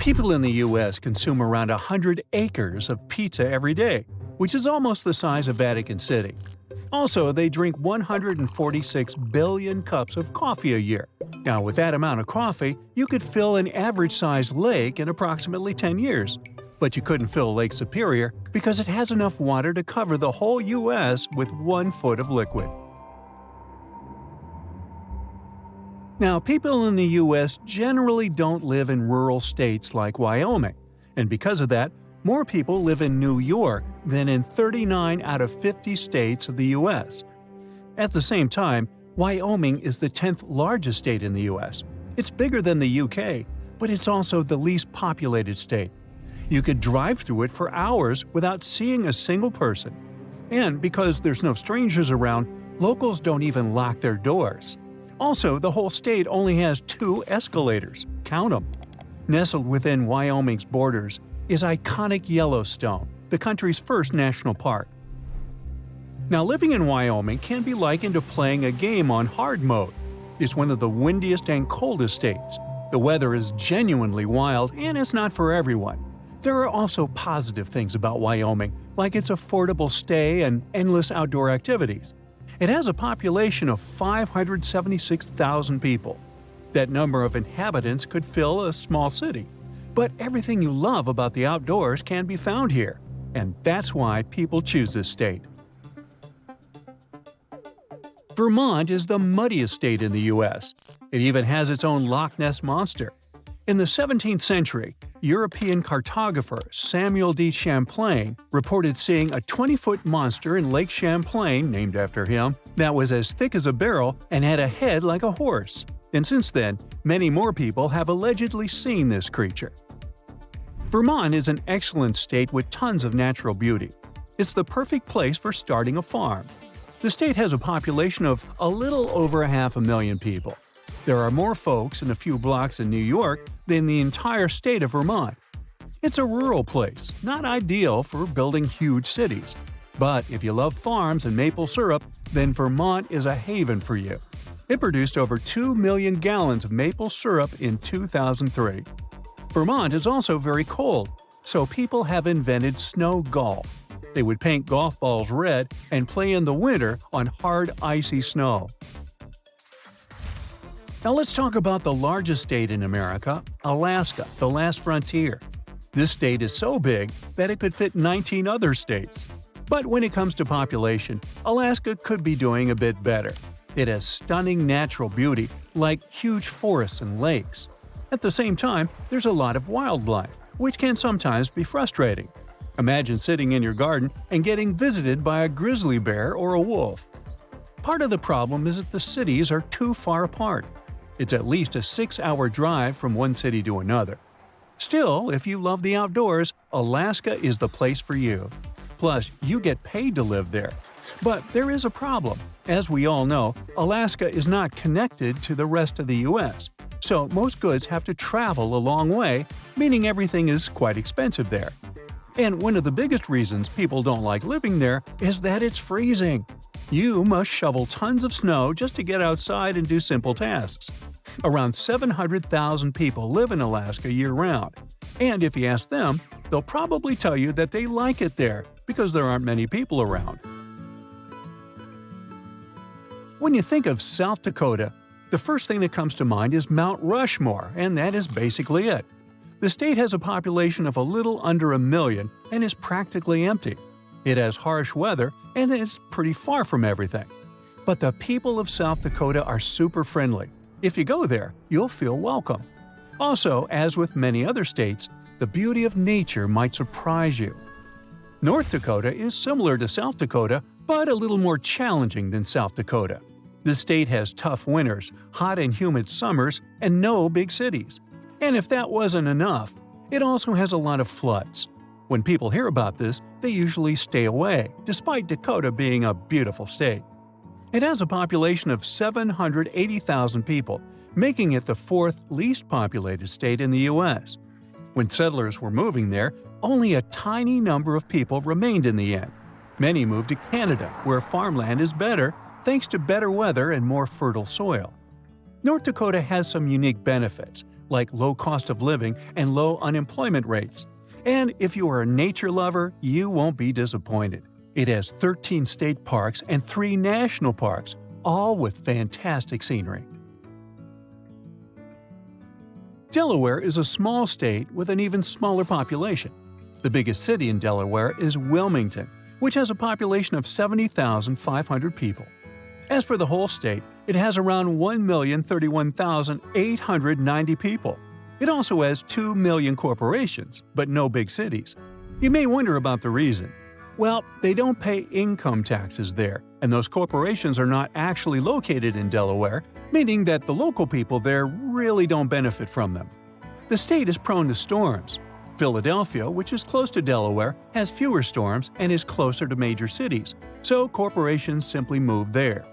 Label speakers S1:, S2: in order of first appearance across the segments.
S1: People in the U.S. consume around 100 acres of pizza every day, which is almost the size of Vatican City. Also, they drink 146 billion cups of coffee a year. Now, with that amount of coffee, you could fill an average-sized lake in approximately 10 years. But you couldn't fill Lake Superior because it has enough water to cover the whole U.S. with 1 foot of liquid. Now, people in the U.S. generally don't live in rural states like Wyoming, and because of that, more people live in New York than in 39 out of 50 states of the U.S. At the same time, Wyoming is the 10th largest state in the U.S. It's bigger than the UK, but it's also the least populated state. You could drive through it for hours without seeing a single person. And because there's no strangers around, locals don't even lock their doors. Also, the whole state only has 2 escalators. Count them. Nestled within Wyoming's borders is iconic Yellowstone, the country's first national park. Now, living in Wyoming can be likened to playing a game on hard mode. It's one of the windiest and coldest states. The weather is genuinely wild, and it's not for everyone. There are also positive things about Wyoming, like its affordable stay and endless outdoor activities. It has a population of 576,000 people. That number of inhabitants could fill a small city. But everything you love about the outdoors can be found here, and that's why people choose this state. Vermont is the muddiest state in the U.S. It even has its own Loch Ness Monster. In the 17th century, European cartographer Samuel de Champlain reported seeing a 20-foot monster in Lake Champlain, named after him, that was as thick as a barrel and had a head like a horse. And since then, many more people have allegedly seen this creature. Vermont is an excellent state with tons of natural beauty. It's the perfect place for starting a farm. The state has a population of a little over 500,000 people. There are more folks in a few blocks in New York than the entire state of Vermont. It's a rural place, not ideal for building huge cities. But if you love farms and maple syrup, then Vermont is a haven for you. It produced over 2 million gallons of maple syrup in 2003. Vermont is also very cold, so people have invented snow golf. They would paint golf balls red and play in the winter on hard, icy snow. Now let's talk about the largest state in America, Alaska, the last frontier. This state is so big that it could fit 19 other states. But when it comes to population, Alaska could be doing a bit better. It has stunning natural beauty, like huge forests and lakes. At the same time, there's a lot of wildlife, which can sometimes be frustrating. Imagine sitting in your garden and getting visited by a grizzly bear or a wolf. Part of the problem is that the cities are too far apart. It's at least a 6-hour drive from one city to another. Still, if you love the outdoors, Alaska is the place for you. Plus, you get paid to live there. But there is a problem. As we all know, Alaska is not connected to the rest of the U.S., so most goods have to travel a long way, meaning everything is quite expensive there. And one of the biggest reasons people don't like living there is that it's freezing. You must shovel tons of snow just to get outside and do simple tasks. Around 700,000 people live in Alaska year-round. And if you ask them, they'll probably tell you that they like it there because there aren't many people around. When you think of South Dakota, the first thing that comes to mind is Mount Rushmore, and that is basically it. The state has a population of a little under 1 million and is practically empty. It has harsh weather and it's pretty far from everything. But the people of South Dakota are super friendly. If you go there, you'll feel welcome. Also, as with many other states, the beauty of nature might surprise you. North Dakota is similar to South Dakota, but a little more challenging than South Dakota. The state has tough winters, hot and humid summers, and no big cities. And if that wasn't enough, it also has a lot of floods. When people hear about this, they usually stay away, despite Dakota being a beautiful state. It has a population of 780,000 people, making it the 4th least populated state in the U.S. When settlers were moving there, only a tiny number of people remained in the end. Many moved to Canada, where farmland is better, thanks to better weather and more fertile soil. North Dakota has some unique benefits, like low cost of living and low unemployment rates. And if you are a nature lover, you won't be disappointed. It has 13 state parks and 3 national parks, all with fantastic scenery. Delaware is a small state with an even smaller population. The biggest city in Delaware is Wilmington, which has a population of 70,500 people. As for the whole state, it has around 1,031,890 people. It also has 2 million corporations, but no big cities. You may wonder about the reason. Well, they don't pay income taxes there, and those corporations are not actually located in Delaware, meaning that the local people there really don't benefit from them. The state is prone to storms. Philadelphia, which is close to Delaware, has fewer storms and is closer to major cities, so corporations simply move there.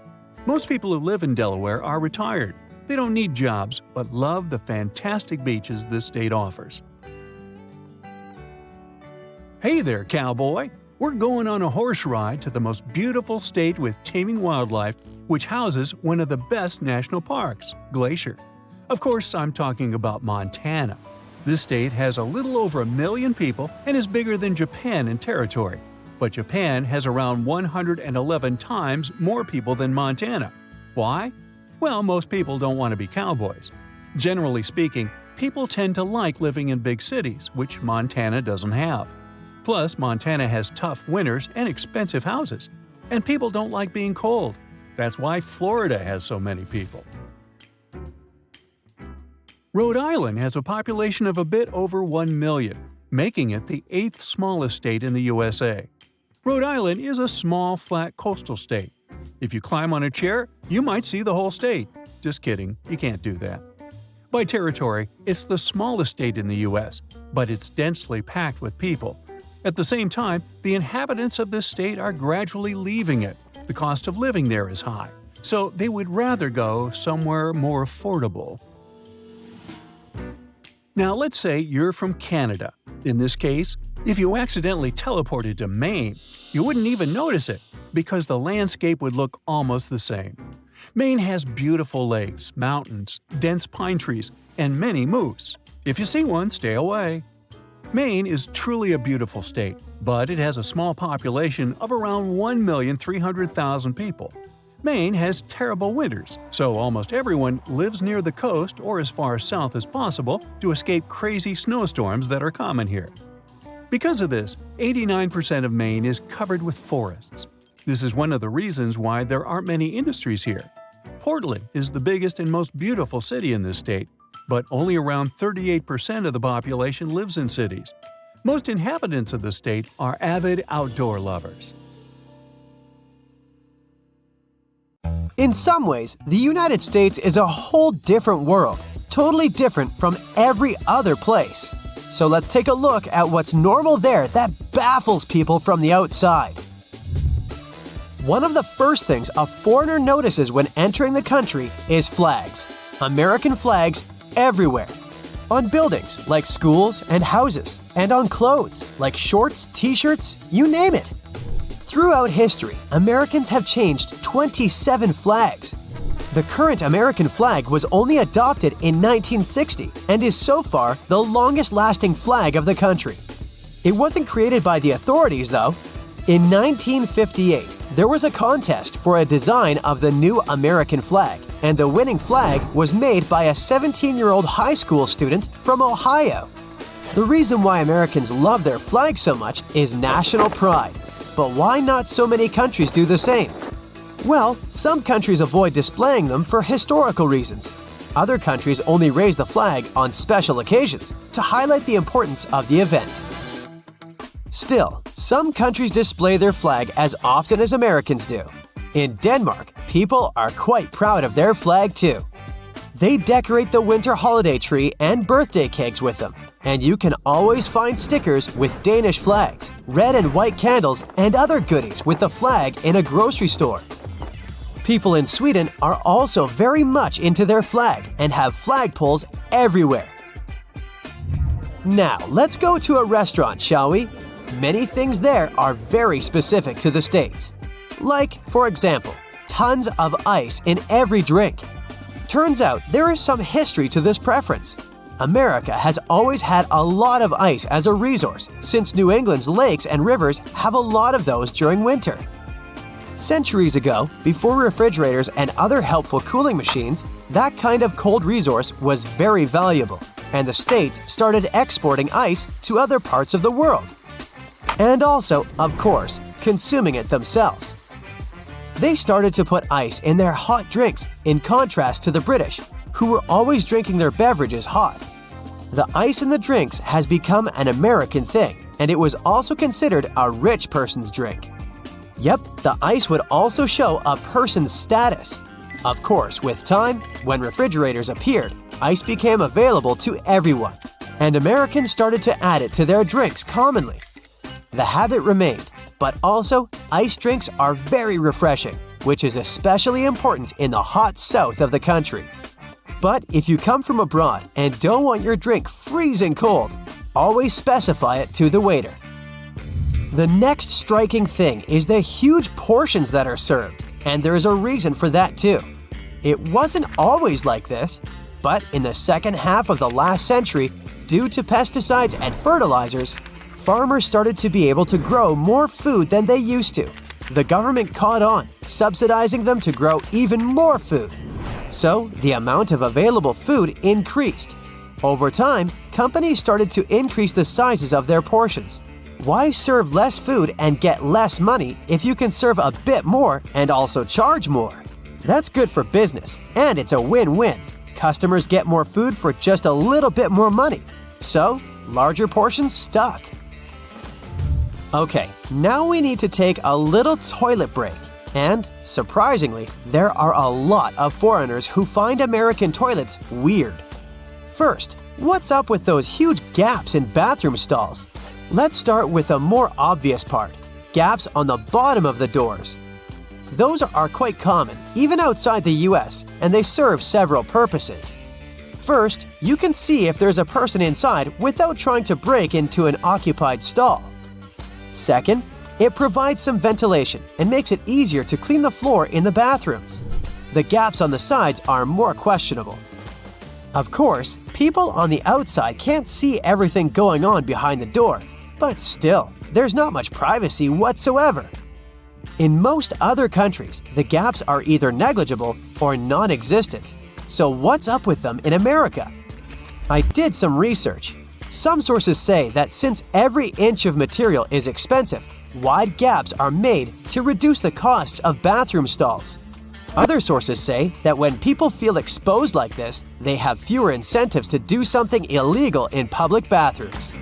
S1: Most people who live in Delaware are retired. They don't need jobs, but love the fantastic beaches this state offers. Hey there, cowboy! We're going on a horse ride to the most beautiful state with teeming wildlife, which houses one of the best national parks, Glacier. Of course, I'm talking about Montana. This state has a little over 1 million people and is bigger than Japan in territory. But Japan has around 111 times more people than Montana. Why? Well, most people don't want to be cowboys. Generally speaking, people tend to like living in big cities, which Montana doesn't have. Plus, Montana has tough winters and expensive houses. And people don't like being cold. That's why Florida has so many people. Rhode Island has a population of a bit over 1 million, making it the 8th smallest state in the USA. Rhode Island is a small, flat coastal state. If you climb on a chair, you might see the whole state. Just kidding, you can't do that. By territory, it's the smallest state in the U.S., but it's densely packed with people. At the same time, the inhabitants of this state are gradually leaving it. The cost of living there is high, so they would rather go somewhere more affordable. Now let's say you're from Canada. In this case, if you accidentally teleported to Maine, you wouldn't even notice it, because the landscape would look almost the same. Maine has beautiful lakes, mountains, dense pine trees, and many moose. If you see one, stay away. Maine is truly a beautiful state, but it has a small population of around 1,300,000 people. Maine has terrible winters, so almost everyone lives near the coast or as far south as possible to escape crazy snowstorms that are common here. Because of this, 89% of Maine is covered with forests. This is one of the reasons why there aren't many industries here. Portland is the biggest and most beautiful city in this state, but only around 38% of the population lives in cities. Most inhabitants of the state are avid outdoor lovers.
S2: In some ways, the United States is a whole different world, totally different from every other place. So let's take a look at what's normal there that baffles people from the outside. One of the first things a foreigner notices when entering the country is flags. American flags everywhere. On buildings like schools and houses, and on clothes like shorts, t-shirts, you name it. Throughout history, Americans have changed 27 flags. The current American flag was only adopted in 1960 and is so far the longest-lasting flag of the country. It wasn't created by the authorities, though. In 1958, there was a contest for a design of the new American flag, and the winning flag was made by a 17-year-old high school student from Ohio. The reason why Americans love their flag so much is national pride. But why not so many countries do the same? Well, some countries avoid displaying them for historical reasons. Other countries only raise the flag on special occasions to highlight the importance of the event. Still, some countries display their flag as often as Americans do. In Denmark, people are quite proud of their flag too. They decorate the winter holiday tree and birthday cakes with them, and you can always find stickers with Danish flags, red and white candles, and other goodies with the flag in a grocery store. People in Sweden are also very much into their flag and have flagpoles everywhere. Now, let's go to a restaurant, shall we? Many things there are very specific to the States. Like, for example, tons of ice in every drink. Turns out there is some history to this preference. America has always had a lot of ice as a resource, since New England's lakes and rivers have a lot of those during winter. Centuries ago, before refrigerators and other helpful cooling machines, that kind of cold resource was very valuable, and the states started exporting ice to other parts of the world. And also, of course, consuming it themselves. They started to put ice in their hot drinks, in contrast to the British, who were always drinking their beverages hot. The ice in the drinks has become an American thing, and it was also considered a rich person's drink. Yep, the ice would also show a person's status. Of course, with time, when refrigerators appeared, ice became available to everyone, and Americans started to add it to their drinks commonly. The habit remained, but also, ice drinks are very refreshing, which is especially important in the hot south of the country. But if you come from abroad and don't want your drink freezing cold, always specify it to the waiter. The next striking thing is the huge portions that are served, and there is a reason for that too. It wasn't always like this, but in the second half of the last century, due to pesticides and fertilizers, farmers started to be able to grow more food than they used to. The government caught on, subsidizing them to grow even more food. So, the amount of available food increased. Over time, companies started to increase the sizes of their portions. Why serve less food and get less money if you can serve a bit more and also charge more? That's good for business, and it's a win-win. Customers get more food for just a little bit more money. So, larger portions stuck. Okay, now we need to take a little toilet break. And, surprisingly, there are a lot of foreigners who find American toilets weird. First, what's up with those huge gaps in bathroom stalls? Let's start with a more obvious part, gaps on the bottom of the doors. Those are quite common, even outside the US, and they serve several purposes. First, you can see if there's a person inside without trying to break into an occupied stall. Second, it provides some ventilation and makes it easier to clean the floor in the bathrooms. The gaps on the sides are more questionable. Of course, people on the outside can't see everything going on behind the door, but still, there's not much privacy whatsoever. In most other countries, the gaps are either negligible or non-existent. So what's up with them in America? I did some research. Some sources say that since every inch of material is expensive, wide gaps are made to reduce the costs of bathroom stalls. Other sources say that when people feel exposed like this, they have fewer incentives to do something illegal in public bathrooms.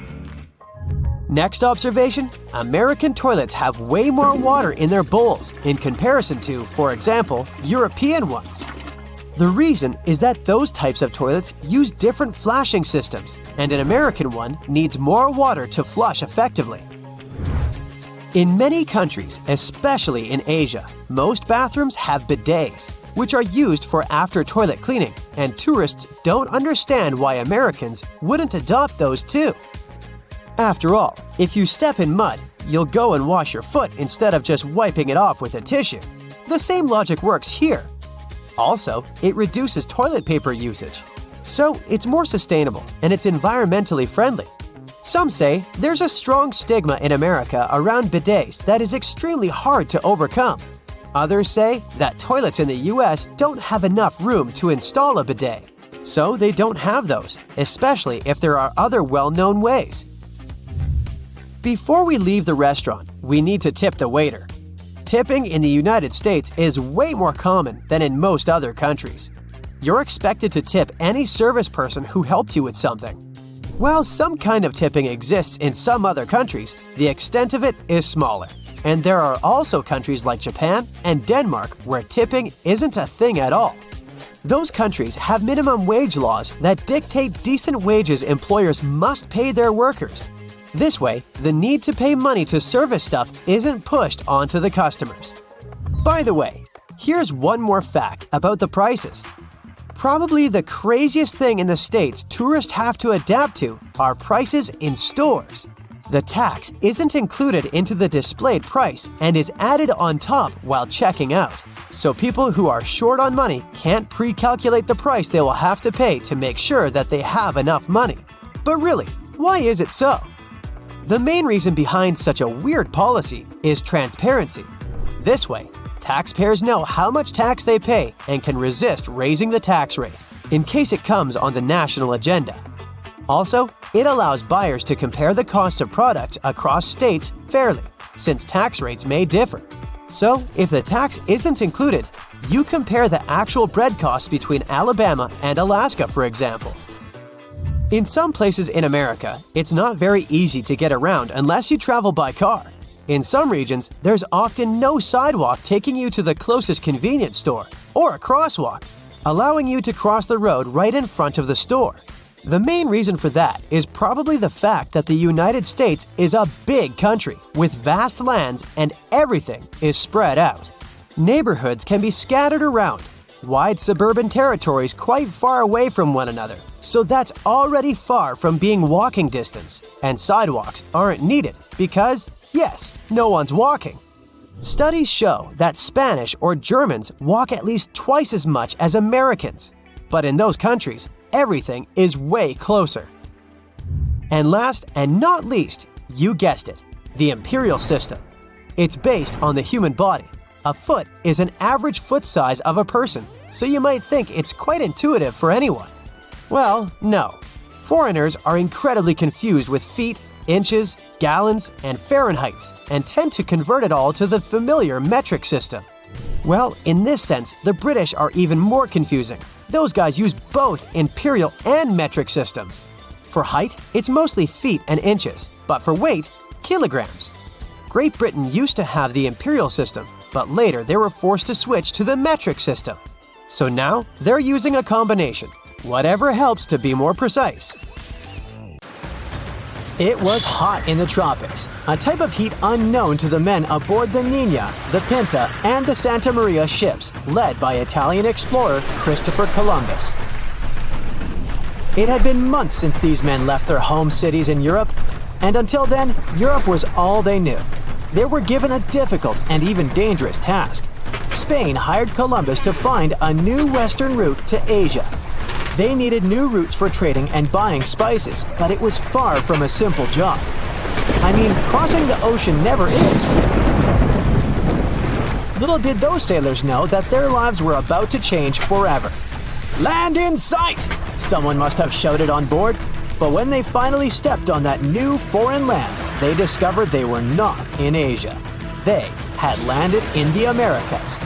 S2: Next observation, American toilets have way more water in their bowls in comparison to, for example, European ones. The reason is that those types of toilets use different flashing systems, and an American one needs more water to flush effectively. In many countries, especially in Asia, most bathrooms have bidets, which are used for after-toilet cleaning, and tourists don't understand why Americans wouldn't adopt those too. After all, if you step in mud, you'll go and wash your foot instead of just wiping it off with a tissue. The same logic works here. Also, it reduces toilet paper usage. So, it's more sustainable and it's environmentally friendly. Some say there's a strong stigma in America around bidets that is extremely hard to overcome. Others say that toilets in the US don't have enough room to install a bidet. So they don't have those, especially if there are other well-known ways. Before we leave the restaurant, we need to tip the waiter. Tipping in the United States is way more common than in most other countries. You're expected to tip any service person who helped you with something. While some kind of tipping exists in some other countries, the extent of it is smaller. And there are also countries like Japan and Denmark where tipping isn't a thing at all. Those countries have minimum wage laws that dictate decent wages employers must pay their workers. This way, the need to pay money to service stuff isn't pushed onto the customers. By the way, here's one more fact about the prices. Probably the craziest thing in the States tourists have to adapt to are prices in stores. The tax isn't included into the displayed price and is added on top while checking out. So people who are short on money can't pre-calculate the price they will have to pay to make sure that they have enough money. But really, why is it so? The main reason behind such a weird policy is transparency. This way, taxpayers know how much tax they pay and can resist raising the tax rate in case it comes on the national agenda. Also, it allows buyers to compare the costs of products across states fairly, since tax rates may differ. So, if the tax isn't included, you compare the actual bread costs between Alabama and Alaska, for example. In some places in America, it's not very easy to get around unless you travel by car. In some regions, there's often no sidewalk taking you to the closest convenience store or a crosswalk, allowing you to cross the road right in front of the store. The main reason for that is probably the fact that the United States is a big country with vast lands and everything is spread out. Neighborhoods can be scattered around, wide suburban territories quite far away from one another, so that's already far from being walking distance, and sidewalks aren't needed because, yes, no one's walking. Studies show that Spanish or Germans walk at least twice as much as Americans, but in those countries, everything is way closer. And last and not least, you guessed it, the imperial system. It's based on the human body. A foot is an average foot size of a person, so you might think it's quite intuitive for anyone. Well, no. Foreigners are incredibly confused with feet, inches, gallons, and Fahrenheits, and tend to convert it all to the familiar metric system. Well, in this sense, the British are even more confusing. Those guys use both imperial and metric systems. For height, it's mostly feet and inches, but for weight, kilograms. Great Britain used to have the imperial system, but later they were forced to switch to the metric system. So now, they're using a combination. Whatever helps to be more precise. It was hot in the tropics, a type of heat unknown to the men aboard the Nina, the Pinta, and the Santa Maria ships led by Italian explorer Christopher Columbus. It had been months since these men left their home cities in Europe, and until then, Europe was all they knew. They were given a difficult and even dangerous task. Spain hired Columbus to find a new western route to Asia. They needed new routes for trading and buying spices, but it was far from a simple job. I mean, crossing the ocean never is. Little did those sailors know that their lives were about to change forever. "Land in sight!" someone must have shouted on board. But when they finally stepped on that new foreign land, they discovered they were not in Asia. They had landed in the Americas.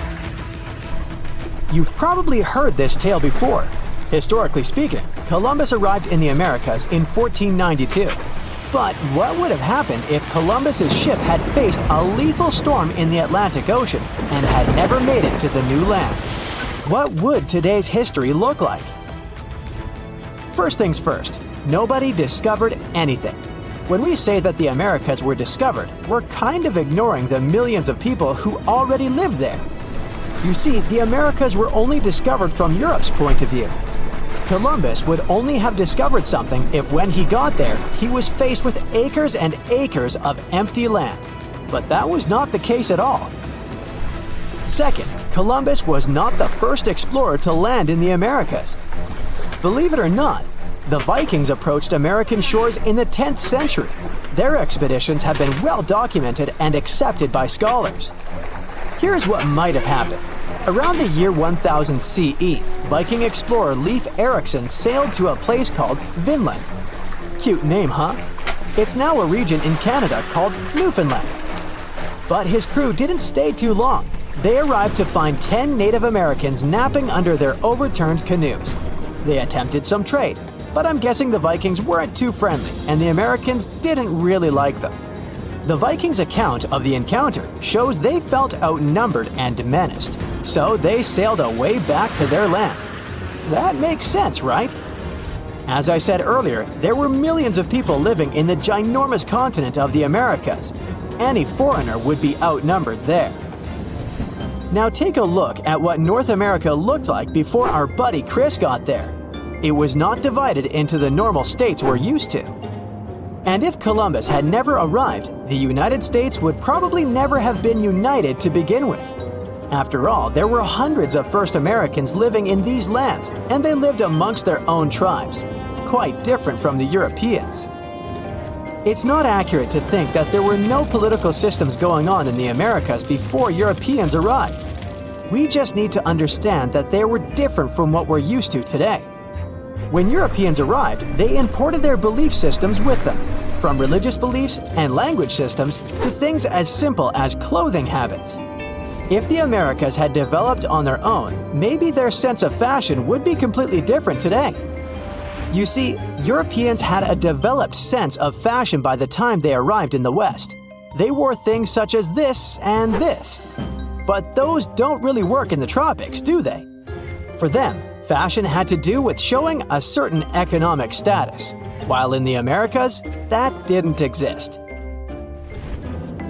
S2: You've probably heard this tale before. Historically speaking, Columbus arrived in the Americas in 1492. But what would have happened if Columbus's ship had faced a lethal storm in the Atlantic Ocean and had never made it to the new land? What would today's history look like? First things first, nobody discovered anything. When we say that the Americas were discovered, we're kind of ignoring the millions of people who already lived there. You see, the Americas were only discovered from Europe's point of view. Columbus would only have discovered something if when he got there, he was faced with acres and acres of empty land. But that was not the case at all. Second, Columbus was not the first explorer to land in the Americas. Believe it or not, the Vikings approached American shores in the 10th century. Their expeditions have been well documented and accepted by scholars. Here's what might have happened. Around the year 1000 CE, Viking explorer Leif Erikson sailed to a place called Vinland. Cute name, huh? It's now a region in Canada called Newfoundland. But his crew didn't stay too long. They arrived to find 10 Native Americans napping under their overturned canoes. They attempted some trade, but I'm guessing the Vikings weren't too friendly and the Americans didn't really like them. The Vikings' account of the encounter shows they felt outnumbered and menaced, so they sailed away back to their land. That makes sense, right? As I said earlier, there were millions of people living in the ginormous continent of the Americas. Any foreigner would be outnumbered there. Now take a look at what North America looked like before our buddy Chris got there. It was not divided into the normal states we're used to. And if Columbus had never arrived, the United States would probably never have been united to begin with. After all, there were hundreds of first Americans living in these lands, and they lived amongst their own tribes, quite different from the Europeans. It's not accurate to think that there were no political systems going on in the Americas before Europeans arrived. We just need to understand that they were different from what we're used to today. When Europeans arrived, they imported their belief systems with them, from religious beliefs and language systems to things as simple as clothing habits. If the Americas had developed on their own, maybe their sense of fashion would be completely different today. You see, Europeans had a developed sense of fashion by the time they arrived in the West. They wore things such as this and this. But those don't really work in the tropics, do they? For them, fashion had to do with showing a certain economic status, while in the Americas, that didn't exist.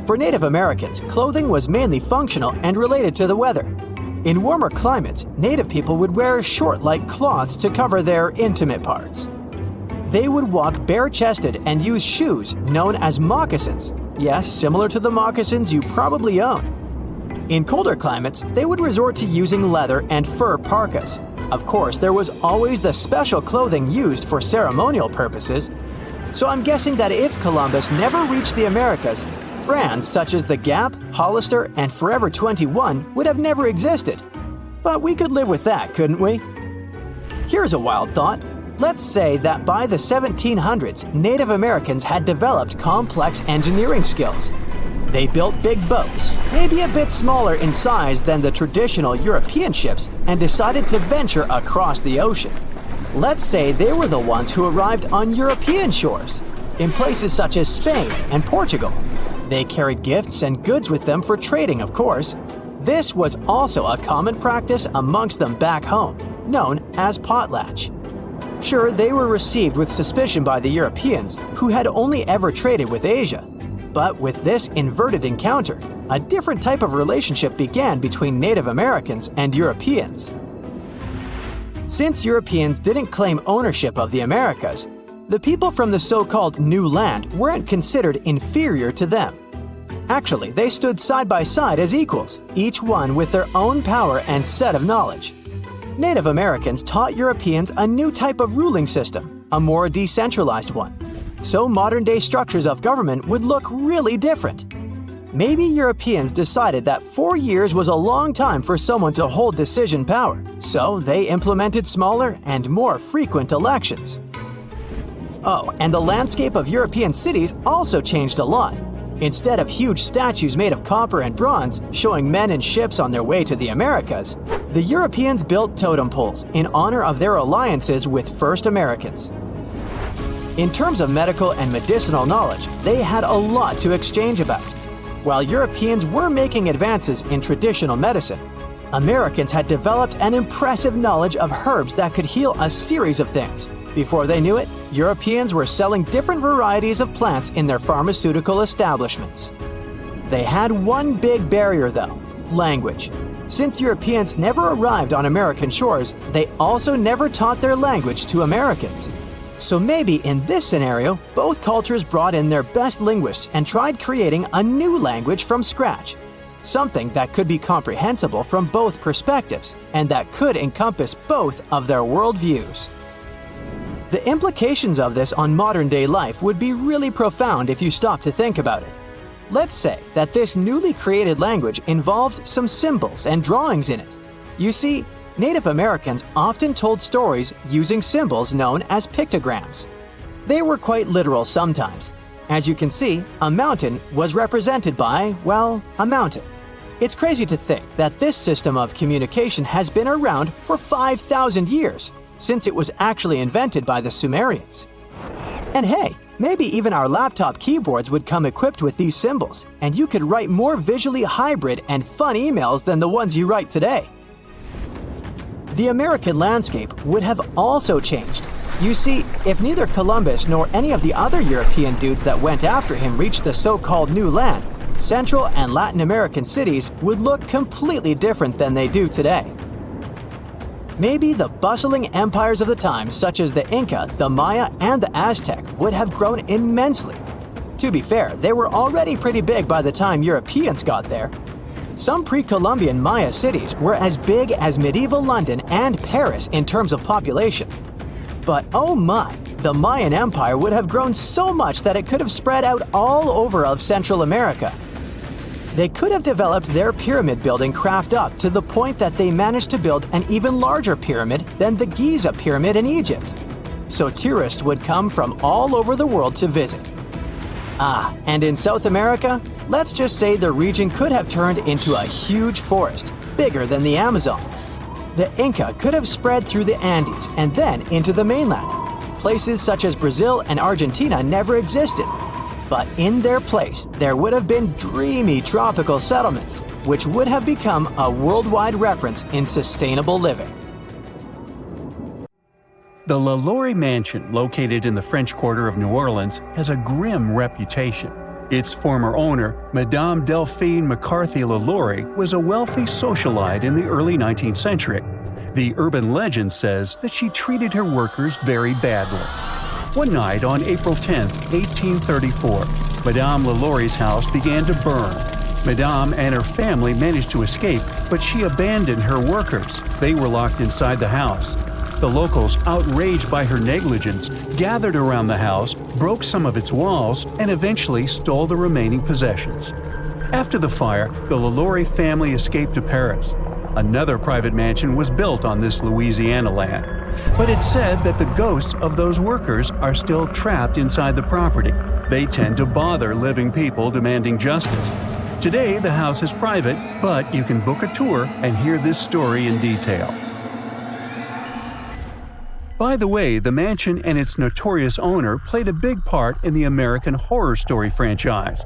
S2: For Native Americans, clothing was mainly functional and related to the weather. In warmer climates, Native people would wear short-like cloths to cover their intimate parts. They would walk bare-chested and use shoes known as moccasins. Yes, similar to the moccasins you probably own. In colder climates, they would resort to using leather and fur parkas. Of course, there was always the special clothing used for ceremonial purposes. So I'm guessing that if Columbus never reached the Americas, brands such as the Gap, Hollister, and Forever 21 would have never existed. But we could live with that, couldn't we? Here's a wild thought. Let's say that by the 1700s, Native Americans had developed complex engineering skills. They built big boats, maybe a bit smaller in size than the traditional European ships, and decided to venture across the ocean. Let's say they were the ones who arrived on European shores, in places such as Spain and Portugal. They carried gifts and goods with them for trading, of course. This was also a common practice amongst them back home, known as potlatch. Sure, they were received with suspicion by the Europeans, who had only ever traded with Asia. But with this inverted encounter, a different type of relationship began between Native Americans and Europeans. Since Europeans didn't claim ownership of the Americas, the people from the so-called New Land weren't considered inferior to them. Actually, they stood side by side as equals, each one with their own power and set of knowledge. Native Americans taught Europeans a new type of ruling system, a more decentralized one. So modern-day structures of government would look really different. Maybe Europeans decided that 4 years was a long time for someone to hold decision power, so they implemented smaller and more frequent elections. Oh, and the landscape of European cities also changed a lot. Instead of huge statues made of copper and bronze showing men in ships on their way to the Americas, the Europeans built totem poles in honor of their alliances with first Americans. In terms of medical and medicinal knowledge, they had a lot to exchange about. While Europeans were making advances in traditional medicine, Americans had developed an impressive knowledge of herbs that could heal a series of things. Before they knew it, Europeans were selling different varieties of plants in their pharmaceutical establishments. They had one big barrier though, language. Since Europeans never arrived on American shores, they also never taught their language to Americans. So maybe in this scenario, both cultures brought in their best linguists and tried creating a new language from scratch. Something that could be comprehensible from both perspectives and that could encompass both of their worldviews. The implications of this on modern-day life would be really profound if you stop to think about it. Let's say that this newly created language involved some symbols and drawings in it. You see, Native Americans often told stories using symbols known as pictograms. They were quite literal sometimes. As you can see, a mountain was represented by, well, a mountain. It's crazy to think that this system of communication has been around for 5,000 years, since it was actually invented by the Sumerians. And hey, maybe even our laptop keyboards would come equipped with these symbols, and you could write more visually hybrid and fun emails than the ones you write today. The American landscape would have also changed. You see, if neither Columbus nor any of the other European dudes that went after him reached the so-called New Land, Central and Latin American cities would look completely different than they do today. maybe the bustling empires of the time, such as the Inca, the Maya, and the Aztec, would have grown immensely. To be fair, they were already pretty big by the time Europeans got there. Some pre-Columbian Maya cities were as big as medieval London and Paris in terms of population. But oh my, the Mayan Empire would have grown so much that it could have spread out all over of Central America. They could have developed their pyramid building craft up to the point that they managed to build an even larger pyramid than the Giza pyramid in Egypt. So tourists would come from all over the world to visit. And in South America, let's just say the region could have turned into a huge forest, bigger than the Amazon. The Inca could have spread through the Andes and then into the mainland. Places such as Brazil and Argentina never existed. But in their place, there would have been dreamy tropical settlements, which would have become a worldwide reference in sustainable living.
S1: The LaLaurie Mansion, located in the French Quarter of New Orleans, has a grim reputation. Its former owner, Madame Delphine McCarthy LaLaurie, was a wealthy socialite in the early 19th century. The urban legend says that she treated her workers very badly. One night on April 10, 1834, Madame LaLaurie's house began to burn. Madame and her family managed to escape, but she abandoned her workers. They were locked inside the house. The locals, outraged by her negligence, gathered around the house, broke some of its walls, and eventually stole the remaining possessions. After the fire, the LaLaurie family escaped to Paris. Another private mansion was built on this Louisiana land. But it's said that the ghosts of those workers are still trapped inside the property. They tend to bother living people demanding justice. Today, the house is private, but you can book a tour and hear this story in detail. By the way, the mansion and its notorious owner played a big part in the American Horror Story franchise,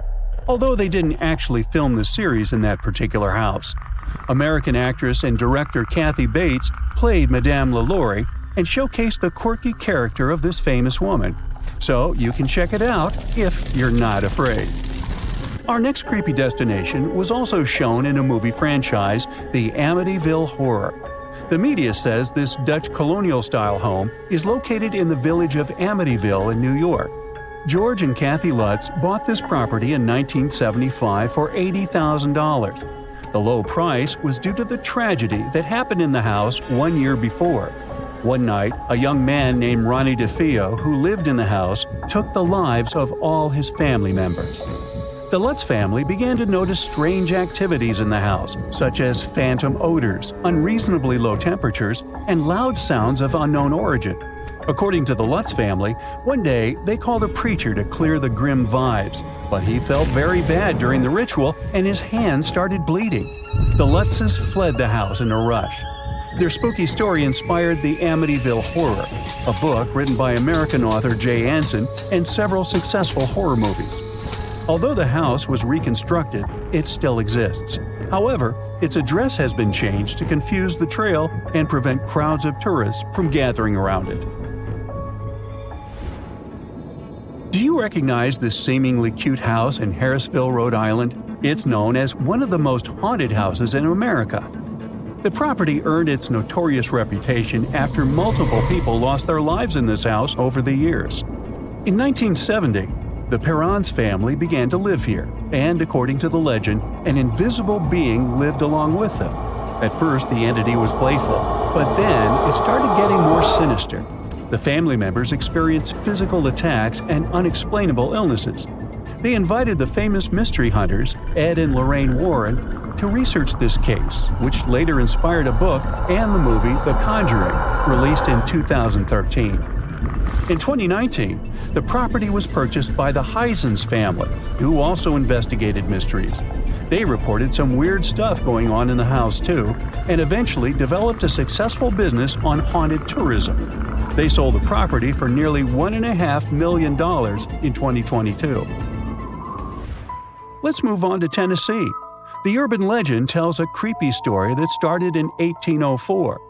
S1: although they didn't actually film the series in that particular house. American actress and director Kathy Bates played Madame LaLaurie and showcased the quirky character of this famous woman. So you can check it out if you're not afraid. Our next creepy destination was also shown in a movie franchise, the Amityville Horror. The media says this Dutch colonial-style home is located in the village of Amityville in New York. George and Kathy Lutz bought this property in 1975 for $80,000. The low price was due to the tragedy that happened in the house 1 year before. One night, a young man named Ronnie DeFeo, who lived in the house, took the lives of all his family members. The Lutz family began to notice strange activities in the house, such as phantom odors, unreasonably low temperatures, and loud sounds of unknown origin. According to the Lutz family, one day they called a preacher to clear the grim vibes, but he felt very bad during the ritual and his hands started bleeding. The Lutzes fled the house in a rush. Their spooky story inspired the Amityville Horror, a book written by American author Jay Anson and several successful horror movies. Although the house was reconstructed, it still exists. However, its address has been changed to confuse the trail and prevent crowds of tourists from gathering around it. Do you recognize this seemingly cute house in Harrisville, Rhode Island? It's known as one of the most haunted houses in America. The property earned its notorious reputation after multiple people lost their lives in this house over the years. In 1970, the Perrons family began to live here, and according to the legend, an invisible being lived along with them. At first, the entity was playful, but then it started getting more sinister. The family members experienced physical attacks and unexplainable illnesses. They invited the famous mystery hunters, Ed and Lorraine Warren, to research this case, which later inspired a book and the movie The Conjuring, released in 2013. In 2019, the property was purchased by the Heisens family, who also investigated mysteries. They reported some weird stuff going on in the house too, and eventually developed a successful business on haunted tourism. They sold the property for nearly $1.5 million in 2022. Let's move on to Tennessee. The urban legend tells a creepy story that started in 1804.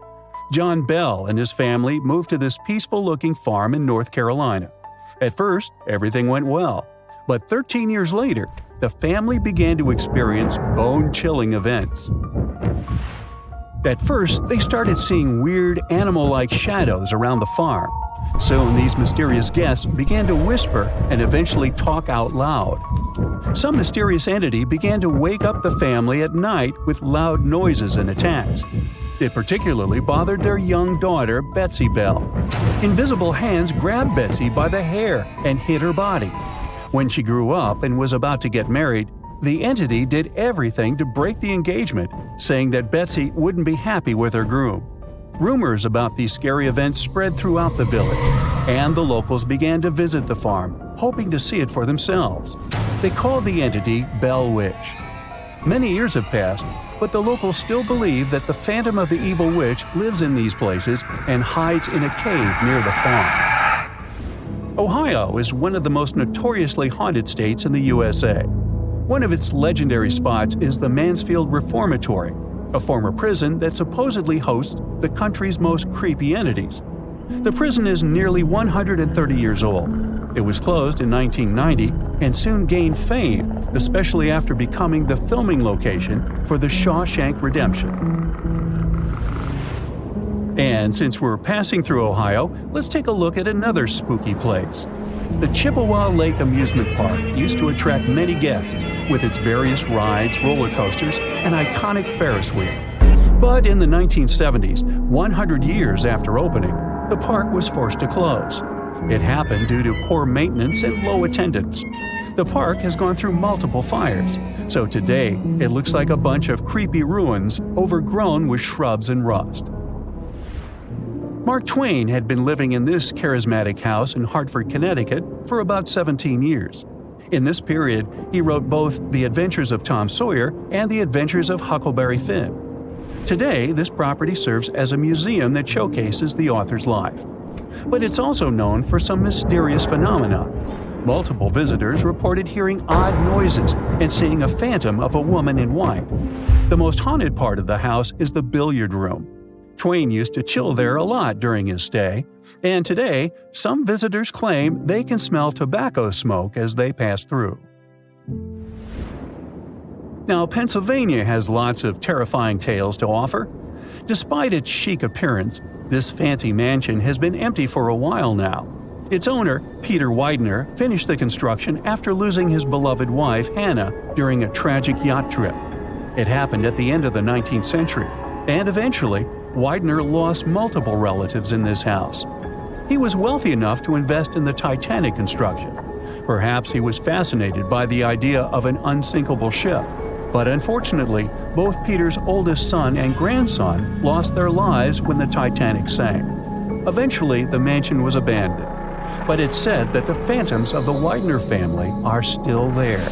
S1: John Bell and his family moved to this peaceful-looking farm in North Carolina. At first, everything went well, but 13 years later, the family began to experience bone-chilling events. At first, they started seeing weird animal-like shadows around the farm. Soon, these mysterious guests began to whisper and eventually talk out loud. Some mysterious entity began to wake up the family at night with loud noises and attacks. It particularly bothered their young daughter, Betsy Belle. Invisible hands grabbed Betsy by the hair and hit her body. When she grew up and was about to get married, the entity did everything to break the engagement, saying that Betsy wouldn't be happy with her groom. Rumors about these scary events spread throughout the village, and the locals began to visit the farm, hoping to see it for themselves. They called the entity Bell Witch. Many years have passed, but the locals still believe that the phantom of the evil witch lives in these places and hides in a cave near the farm. Ohio is one of the most notoriously haunted states in the USA. One of its legendary spots is the Mansfield Reformatory, a former prison that supposedly hosts the country's most creepy entities. The prison is nearly 130 years old. It was closed in 1990 and soon gained fame, especially after becoming the filming location for The Shawshank Redemption. And since we're passing through Ohio, let's take a look at another spooky place. The Chippewa Lake Amusement Park used to attract many guests with its various rides, roller coasters, and iconic Ferris wheel. But in the 1970s, 100 years after opening, the park was forced to close. It happened due to poor maintenance and low attendance. The park has gone through multiple fires, so today it looks like a bunch of creepy ruins overgrown with shrubs and rust. Mark Twain had been living in this charismatic house in Hartford, Connecticut for about 17 years. In this period, he wrote both The Adventures of Tom Sawyer and The Adventures of Huckleberry Finn. Today, this property serves as a museum that showcases the author's life. But it's also known for some mysterious phenomena. Multiple visitors reported hearing odd noises and seeing a phantom of a woman in white. The most haunted part of the house is the billiard room. Twain used to chill there a lot during his stay, and today, some visitors claim they can smell tobacco smoke as they pass through. Now, Pennsylvania has lots of terrifying tales to offer. Despite its chic appearance, this fancy mansion has been empty for a while now. Its owner, Peter Widener, finished the construction after losing his beloved wife, Hannah, during a tragic yacht trip. It happened at the end of the 19th century, and eventually, Widener lost multiple relatives in this house. He was wealthy enough to invest in the Titanic construction. Perhaps he was fascinated by the idea of an unsinkable ship. But unfortunately, both Peter's oldest son and grandson lost their lives when the Titanic sank. Eventually, the mansion was abandoned. But it's said that the phantoms of the Widener family are still there.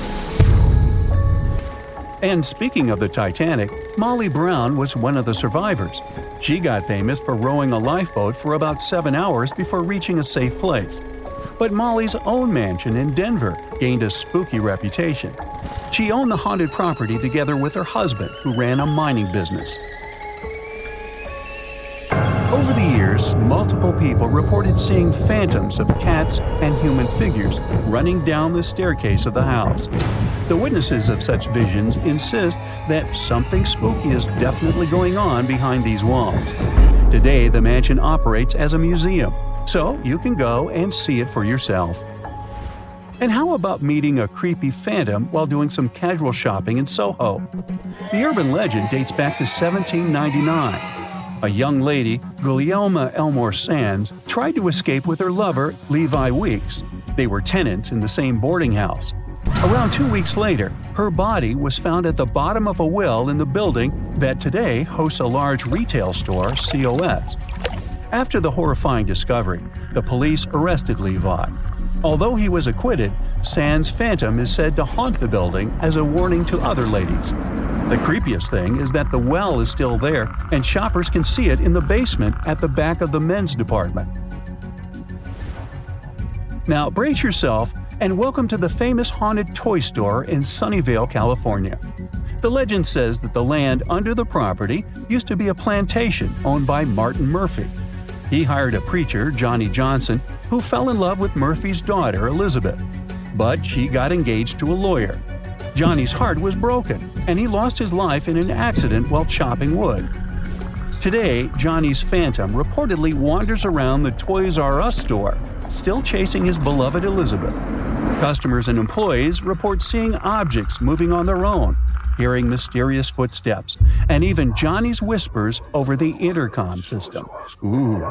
S1: And speaking of the Titanic, Molly Brown was one of the survivors. She got famous for rowing a lifeboat for about 7 hours before reaching a safe place. But Molly's own mansion in Denver gained a spooky reputation. She owned the haunted property together with her husband, who ran a mining business. Over the years, multiple people reported seeing phantoms of cats and human figures running down the staircase of the house. The witnesses of such visions insist that something spooky is definitely going on behind these walls. Today, the mansion operates as a museum, so you can go and see it for yourself. And how about meeting a creepy phantom while doing some casual shopping in Soho? The urban legend dates back to 1799. A young lady, Gulielma Elmore Sands, tried to escape with her lover, Levi Weeks. They were tenants in the same boarding house. Around 2 weeks later, her body was found at the bottom of a well in the building that today hosts a large retail store, COS. After the horrifying discovery, the police arrested Levi. Although he was acquitted, Sands' phantom is said to haunt the building as a warning to other ladies. The creepiest thing is that the well is still there and shoppers can see it in the basement at the back of the men's department. Now brace yourself and welcome to the famous haunted toy store in Sunnyvale, California. The legend says that the land under the property used to be a plantation owned by Martin Murphy. He hired a preacher, Johnny Johnson, who fell in love with Murphy's daughter, Elizabeth. But she got engaged to a lawyer. Johnny's heart was broken, and he lost his life in an accident while chopping wood. Today, Johnny's phantom reportedly wanders around the Toys R Us store, still chasing his beloved Elizabeth. Customers and employees report seeing objects moving on their own, hearing mysterious footsteps, and even Johnny's whispers over the intercom system. Ooh.